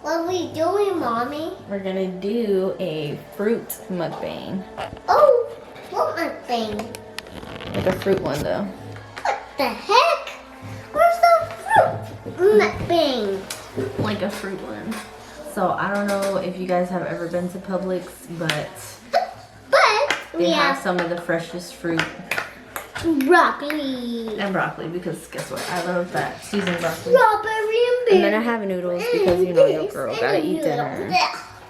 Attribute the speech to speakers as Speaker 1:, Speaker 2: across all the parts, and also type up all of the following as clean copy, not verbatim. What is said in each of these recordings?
Speaker 1: What are we doing, Mommy?
Speaker 2: We're gonna do a fruit mukbang.
Speaker 1: Oh, what mukbang?
Speaker 2: Like a fruit one though.
Speaker 1: What the heck? Where's the fruit mukbang?
Speaker 2: Like a fruit one. So I don't know if you guys have ever been to Publix, but they have some of the freshest fruit.
Speaker 1: Broccoli.
Speaker 2: And broccoli, because guess what? I love that seasoned broccoli.
Speaker 1: Strawberry and berry.
Speaker 2: And then I have noodles because you know your girl gotta eat dinner.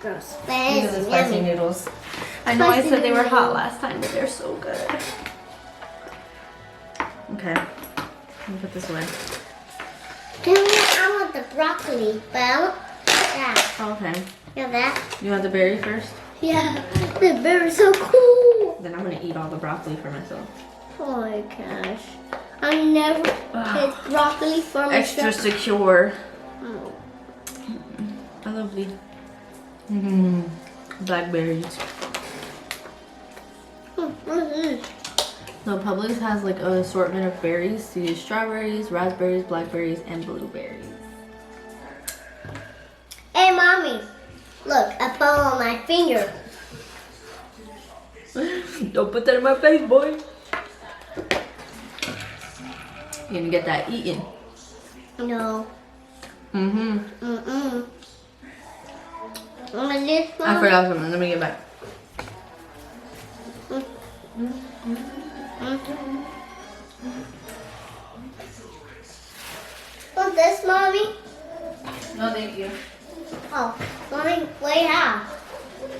Speaker 1: Gross.
Speaker 2: These are the spicy noodles. I know I said they were hot last time, but they're so good. Okay, let me put this away.
Speaker 1: I want the broccoli, but I want that.
Speaker 2: Okay.
Speaker 1: Yeah, that.
Speaker 2: You want the berry first?
Speaker 1: Yeah, the berry's so cool.
Speaker 2: Then I'm gonna eat all the broccoli for myself.
Speaker 1: Oh my gosh. I never ate broccoli for myself.
Speaker 2: Extra secure.
Speaker 1: Oh.
Speaker 2: I love these. Blackberries.
Speaker 1: What is this?
Speaker 2: So Publix has like an assortment of berries. So you use strawberries, raspberries, blackberries, and blueberries.
Speaker 1: Hey, Mommy. Look, a ball on my finger.
Speaker 2: Don't put that in my face, boy. You're gonna get that eaten.
Speaker 1: No.
Speaker 2: Mm-hmm.
Speaker 1: Mm-mm. Want this one?
Speaker 2: I forgot something. Let me get back.
Speaker 1: Want this, Mommy?
Speaker 2: No, thank you.
Speaker 1: Oh, Mommy, what do you have?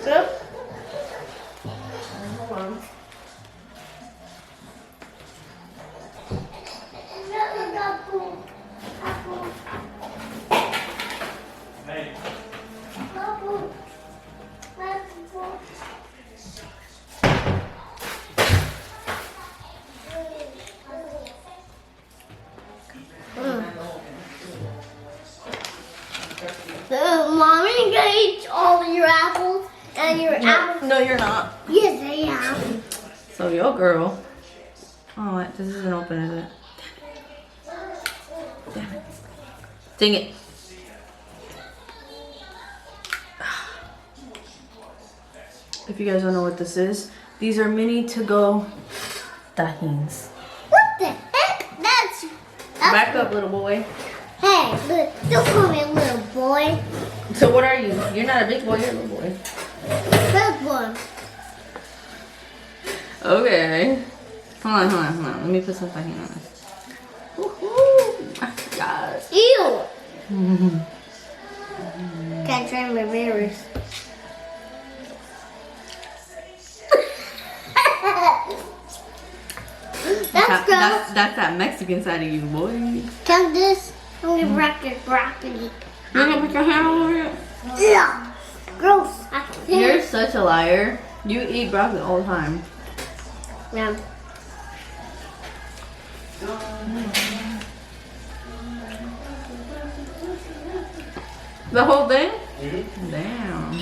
Speaker 1: Good?
Speaker 2: Hold on.
Speaker 3: Hey.
Speaker 1: Mommy gonna eat all your apples and your apples.
Speaker 2: No, you're not.
Speaker 1: Yes, I am.
Speaker 2: So your girl. Oh, wait, this isn't open, is it? Damn it. Dang it. If you guys don't know what this is, these are mini to-go tahines.
Speaker 1: What the heck? That's
Speaker 2: Back up, little boy.
Speaker 1: Hey, look, don't call me a little boy.
Speaker 2: So what are you? You're not a big boy, you're a little boy.
Speaker 1: Big one.
Speaker 2: Okay. Hold on. Let me put some tahini on this. Woohoo! Yes.
Speaker 1: Ew. Can't try my berries. That's gross.
Speaker 2: That's that Mexican side of you, boy.
Speaker 1: Count this. I'm gonna broccoli.
Speaker 2: You're gonna put your hand over it?
Speaker 1: Yeah. Gross. I can't.
Speaker 2: You're such a liar. You eat broccoli all the time.
Speaker 1: Yeah.
Speaker 2: The whole thing?
Speaker 3: Mm-hmm.
Speaker 2: Damn.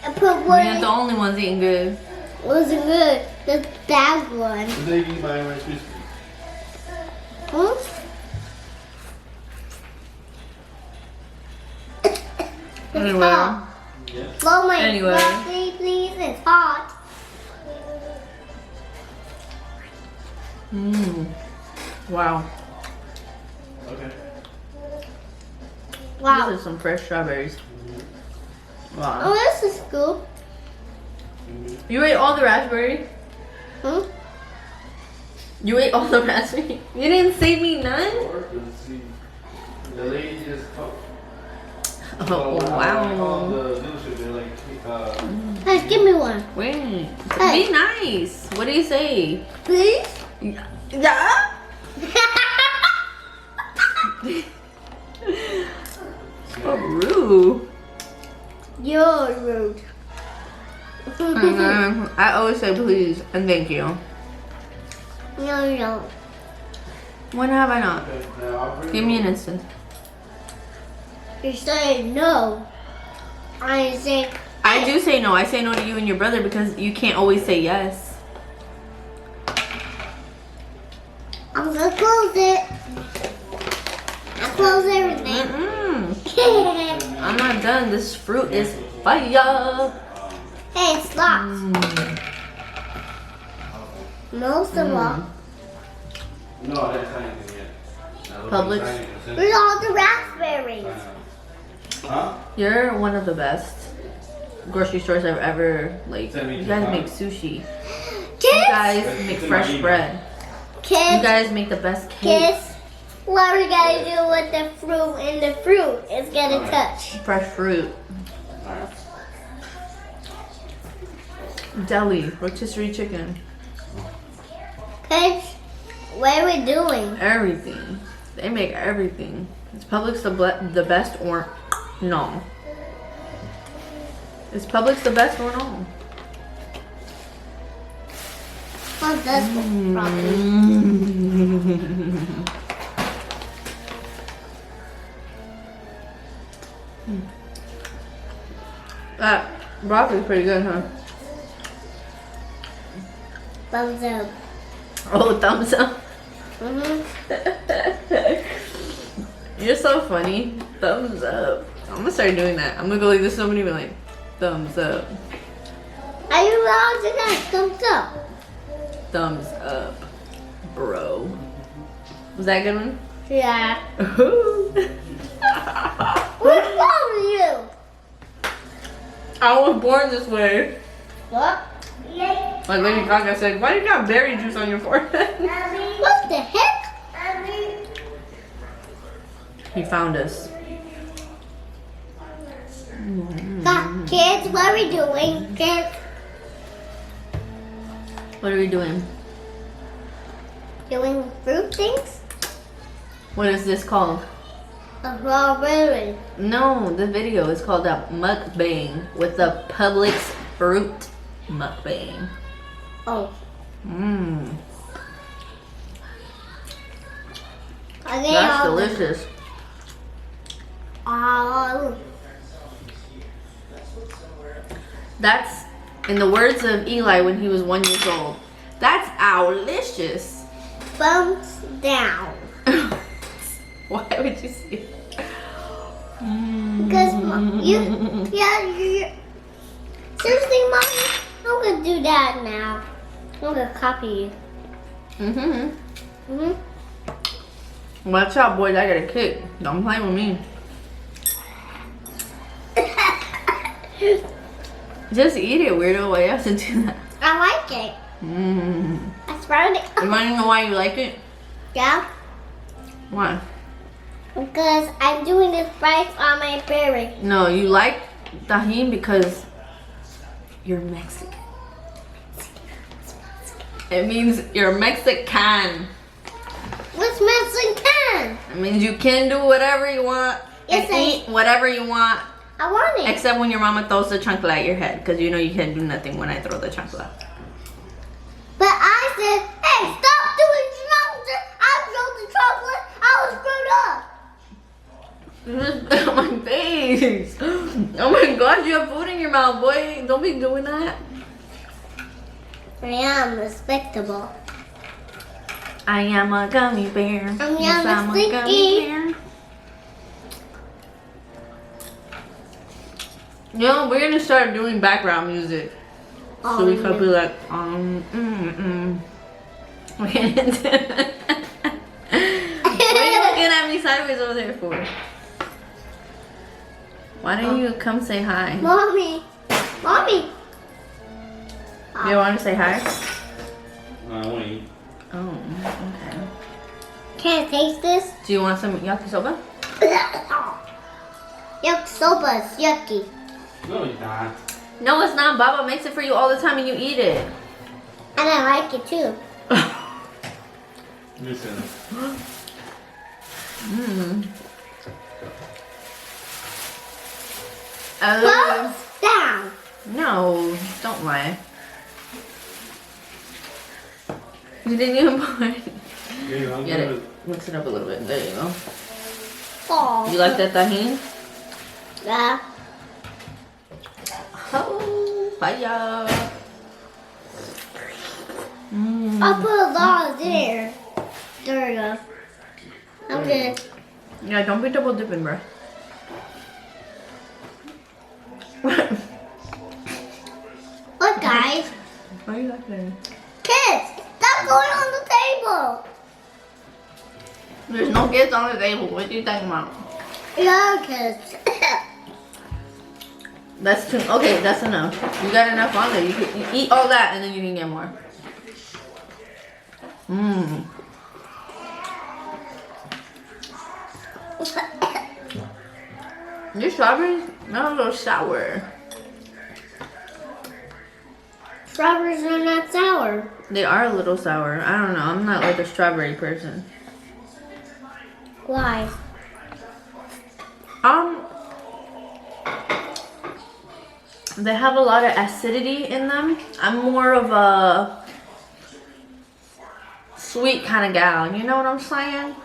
Speaker 1: I put
Speaker 2: We're
Speaker 1: one.
Speaker 2: not the only ones eating good.
Speaker 1: Wasn't good. The bad one.
Speaker 3: What did you buy Rice Krispies?
Speaker 1: Hmm? It's
Speaker 2: Anyway.
Speaker 1: hot.
Speaker 3: Yeah.
Speaker 1: Blow my
Speaker 2: Anyway.
Speaker 1: broccoli, please. It's hot.
Speaker 2: Wow.
Speaker 3: Okay.
Speaker 1: Wow.
Speaker 2: These are some fresh strawberries. Wow.
Speaker 1: Oh, this is cool.
Speaker 2: You ate all the raspberry?
Speaker 1: Hmm?
Speaker 2: You ate all the raspberry? You didn't save me none?
Speaker 3: Or, see, the lady just called.
Speaker 2: Oh,
Speaker 3: I
Speaker 2: wow.
Speaker 3: called the dealership. They're like,
Speaker 1: Hey, give me one.
Speaker 2: Wait.
Speaker 1: Hey.
Speaker 2: Be nice. What do you say?
Speaker 1: Please?
Speaker 2: Yeah? So rude.
Speaker 1: You're rude.
Speaker 2: I always say please and thank you.
Speaker 1: No, you don't.
Speaker 2: When have I not?
Speaker 3: okay, now I'll bring
Speaker 2: Give me an instant.
Speaker 1: You're saying no. I say,
Speaker 2: I do say no. I say no to you and your brother because you can't always say yes.
Speaker 1: I'm gonna close it. I close everything.
Speaker 2: Mm-mm. I'm not done. This fruit is fire.
Speaker 1: Hey, stop. Most of all.
Speaker 3: No, I didn't sign anything yet.
Speaker 2: Publix.
Speaker 1: Where's all the raspberries?
Speaker 3: Huh?
Speaker 2: You're one of the best grocery stores I've ever, like,
Speaker 3: Send me
Speaker 2: you guys
Speaker 3: 2
Speaker 2: make
Speaker 3: pounds.
Speaker 2: sushi. You
Speaker 1: Kids,
Speaker 2: guys make fresh bread. You
Speaker 1: kids,
Speaker 2: guys make the best cake.
Speaker 1: kids. What are we gonna do with the fruit? And the fruit is gonna touch.
Speaker 2: Fresh fruit.
Speaker 3: Alright.
Speaker 2: Deli. Rotisserie chicken.
Speaker 1: Kids, what are we doing?
Speaker 2: Everything. They make everything. Is Publix the best or no? Is Publix the best or no?
Speaker 1: How does properly?
Speaker 2: That broccoli's pretty good, huh?
Speaker 1: Thumbs up.
Speaker 2: Oh, thumbs up. You're so funny. Thumbs up. I'm gonna start doing that. I'm gonna go like this. Somebody be like, thumbs up.
Speaker 1: Are you allowed to get thumbs up?
Speaker 2: Thumbs up, bro. Was that a good one?
Speaker 1: Yeah.
Speaker 2: What's
Speaker 1: What's wrong with you?
Speaker 2: I was born this way.
Speaker 1: What?
Speaker 2: Like Lady Gaga said, why do you got berry juice on your forehead?
Speaker 1: What the heck?
Speaker 2: He found us.
Speaker 1: Kids, what are we doing? Kids,
Speaker 2: What are we doing?
Speaker 1: doing fruit things?
Speaker 2: What is this called?
Speaker 1: A strawberry.
Speaker 2: No, the video is called a mukbang with the Publix fruit mukbang.
Speaker 1: Oh.
Speaker 2: Mmm,
Speaker 1: Okay,
Speaker 2: that's delicious.
Speaker 1: Oh.
Speaker 2: That's, in the words of Eli when he was 1 year old, that's owlicious.
Speaker 1: Thumbs down.
Speaker 2: Why would you say that?
Speaker 1: Because you seriously, Mommy, I'm gonna do that now. I'm gonna copy you.
Speaker 2: Watch out, boys, I got a kick. Don't play with me. Just eat it, weirdo. Why you have to do that?
Speaker 1: I like it. I sprouted it.
Speaker 2: You want to know why you like it?
Speaker 1: Yeah,
Speaker 2: Why?
Speaker 1: because I'm doing this rice on my berry.
Speaker 2: No, you like tahini because you're Mexican. It means you're Mexican.
Speaker 1: What's Mexican?
Speaker 2: It means you can do whatever you want
Speaker 1: Yes,
Speaker 2: and eat whatever you want,
Speaker 1: I want it.
Speaker 2: except when your mama throws the chancla at your head, because you know you can't do nothing when I throw the chancla.
Speaker 1: But I said, hey, stop doing chocolate. I throw the chocolate. I was screwed up.
Speaker 2: You just spit on my face. Oh my gosh, you have food in your mouth, boy. Don't be doing that.
Speaker 1: I am respectable.
Speaker 2: I am a gummy bear.
Speaker 1: I'm
Speaker 2: Yes, I'm a
Speaker 1: sticky.
Speaker 2: gummy bear. You know, we're gonna start doing background music. So we could be like, What are you looking at me sideways over there for? Why don't you come say hi?
Speaker 1: Mommy.
Speaker 2: You want to say hi?
Speaker 3: No, I want to eat.
Speaker 2: Oh, okay.
Speaker 1: Can I taste this?
Speaker 2: Do you want some yakisoba?
Speaker 1: Yakisoba is yucky.
Speaker 3: No, it's not.
Speaker 2: No, it's not. Baba makes it for you all the time and you eat it.
Speaker 1: And I like it too.
Speaker 3: Listen.
Speaker 1: Thumbs down.
Speaker 2: No, don't lie. You didn't even put it.
Speaker 3: Yeah, I'm
Speaker 2: Get
Speaker 3: gonna-
Speaker 2: it. Mix it up a little bit. There you go.
Speaker 1: Oh.
Speaker 2: You like that tahini?
Speaker 1: Yeah.
Speaker 2: Oh, fire.
Speaker 1: I'll put a lot there. There we go. I'm good.
Speaker 2: Yeah, don't be double dipping, bro.
Speaker 1: Look, guys.
Speaker 2: What are you laughing?
Speaker 1: Kids, stop going on the table.
Speaker 2: There's no kids on the table. What are you talking about?
Speaker 1: Yeah, kids.
Speaker 2: That's too. Okay, that's enough. You got enough on there. You can eat all that and then you can get more. Mmm. Your strawberries are a little sour.
Speaker 1: Strawberries are not sour.
Speaker 2: They are a little sour. I don't know. I'm not like a strawberry person.
Speaker 1: Why?
Speaker 2: They have a lot of acidity in them. I'm more of a sweet kind of gal. You know what I'm saying?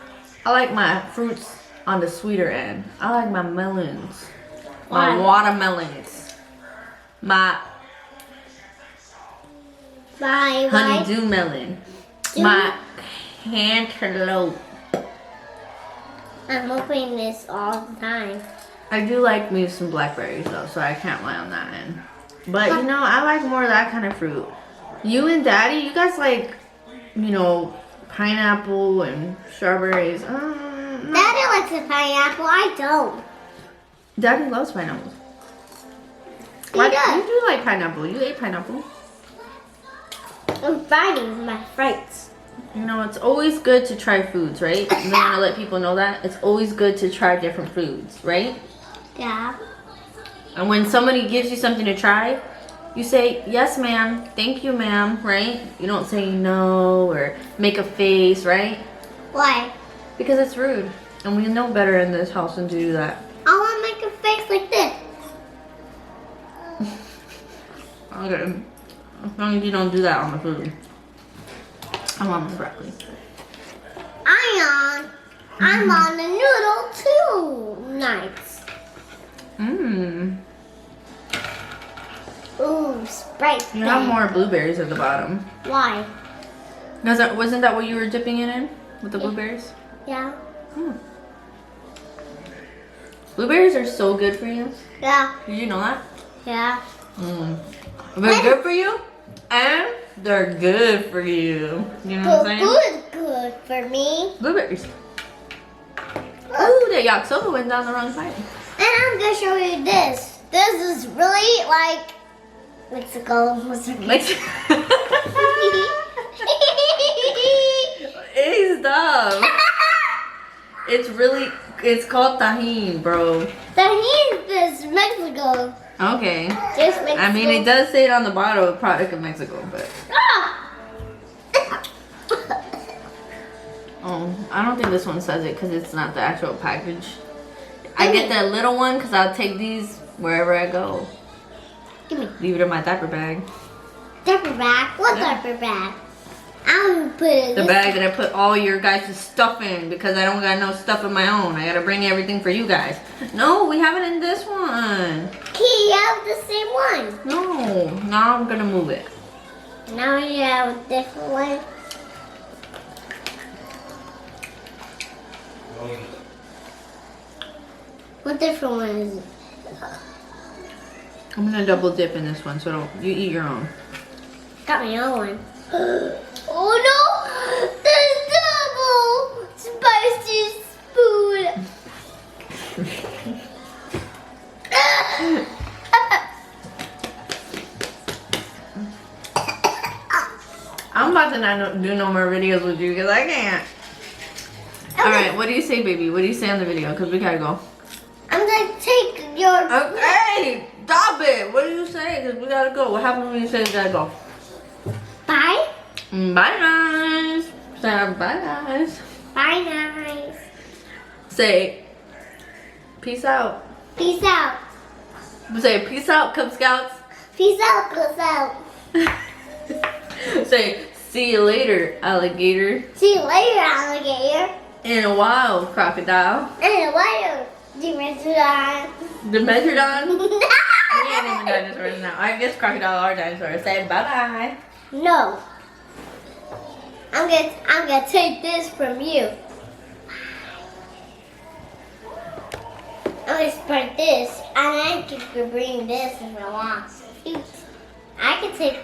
Speaker 2: I like my fruits on the sweeter end. I like my melons, my
Speaker 1: Why?
Speaker 2: watermelons, my
Speaker 1: Bye.
Speaker 2: honeydew melon, my cantaloupe.
Speaker 1: I'm opening this all the time.
Speaker 2: I do like me some blackberries though, so I can't lie on that end. But you know, I like more of that kind of fruit. You and Daddy, you guys like, you know, pineapple and strawberries. No.
Speaker 1: Daddy likes a pineapple. I don't.
Speaker 2: Daddy loves pineapple.
Speaker 1: He
Speaker 2: You
Speaker 1: does.
Speaker 2: do like pineapple. You ate pineapple.
Speaker 1: I'm fighting my frights.
Speaker 2: You know, it's always good to try foods, right? You want to let people know that. It's always good to try different foods, right?
Speaker 1: Yeah.
Speaker 2: And when somebody gives you something to try, you say, yes, ma'am. Thank you, ma'am, right? You don't say no or make a face, right?
Speaker 1: Why?
Speaker 2: Because it's rude. And we know better in this house than to do that.
Speaker 1: I want to make a face like this.
Speaker 2: Okay. As long as you don't do that on the food. I want my broccoli.
Speaker 1: I'm on the noodle tonight.
Speaker 2: Mmm.
Speaker 1: Ooh, Sprite.
Speaker 2: You have more blueberries at the bottom.
Speaker 1: Why?
Speaker 2: Wasn't that what you were dipping it in? With the blueberries?
Speaker 1: Yeah.
Speaker 2: Blueberries are so good for you.
Speaker 1: Yeah.
Speaker 2: Did you know that?
Speaker 1: Yeah.
Speaker 2: They're good for you, and they're good for you. You know what I'm saying?
Speaker 1: Good for me.
Speaker 2: Blueberries. Ooh, that yakisoba went down the wrong side.
Speaker 1: And I'm gonna show you this. This is really like Mexico.
Speaker 2: Hey, stop. It's called tahini, bro.
Speaker 1: Tahini is Mexico.
Speaker 2: Okay.
Speaker 1: Just Mexico.
Speaker 2: I mean, it does say it on the bottle, product of Mexico, but.
Speaker 1: Ah!
Speaker 2: Oh, I don't think this one says it because it's not the actual package. I get that little one because I'll take these wherever I go.
Speaker 1: Give me.
Speaker 2: Leave it in my diaper bag.
Speaker 1: Diaper bag? What
Speaker 2: Yeah.
Speaker 1: diaper bag? I'm gonna put it in
Speaker 2: The
Speaker 1: this.
Speaker 2: bag that I put all your guys' stuff in because I don't got no stuff of my own. I gotta bring everything for you guys. No, we have it in this one.
Speaker 1: You have the same one.
Speaker 2: No, now I'm gonna move it.
Speaker 1: Now you have a different one. What different one is it?
Speaker 2: I'm gonna double dip in this one, so don't, you eat your own.
Speaker 1: Got my own one. Oh no! There's double spicy food.
Speaker 2: I'm about to not do no more videos with you because I can't. Alright, what do you say, baby? What do you say on the video? Because we gotta go.
Speaker 1: I'm gonna take your.
Speaker 2: Okay, stop it. What do you say? Because we gotta go. What happens when you say we gotta go?
Speaker 1: Bye.
Speaker 2: Bye, guys. Say bye, guys.
Speaker 1: Bye, guys.
Speaker 2: Say peace out.
Speaker 1: Peace out.
Speaker 2: Say peace out, Cub Scouts.
Speaker 1: Peace out, peace out.
Speaker 2: Say see you later, alligator.
Speaker 1: See you later, alligator.
Speaker 2: In a while, crocodile.
Speaker 1: And later, Dimetrodon.
Speaker 2: The Megalodon. We ain't even dinosaurs now. I guess crocodile are dinosaurs. Say bye bye.
Speaker 1: No. I'm gonna take this from you. I'm always spread this, and I could bring this if I want. I could take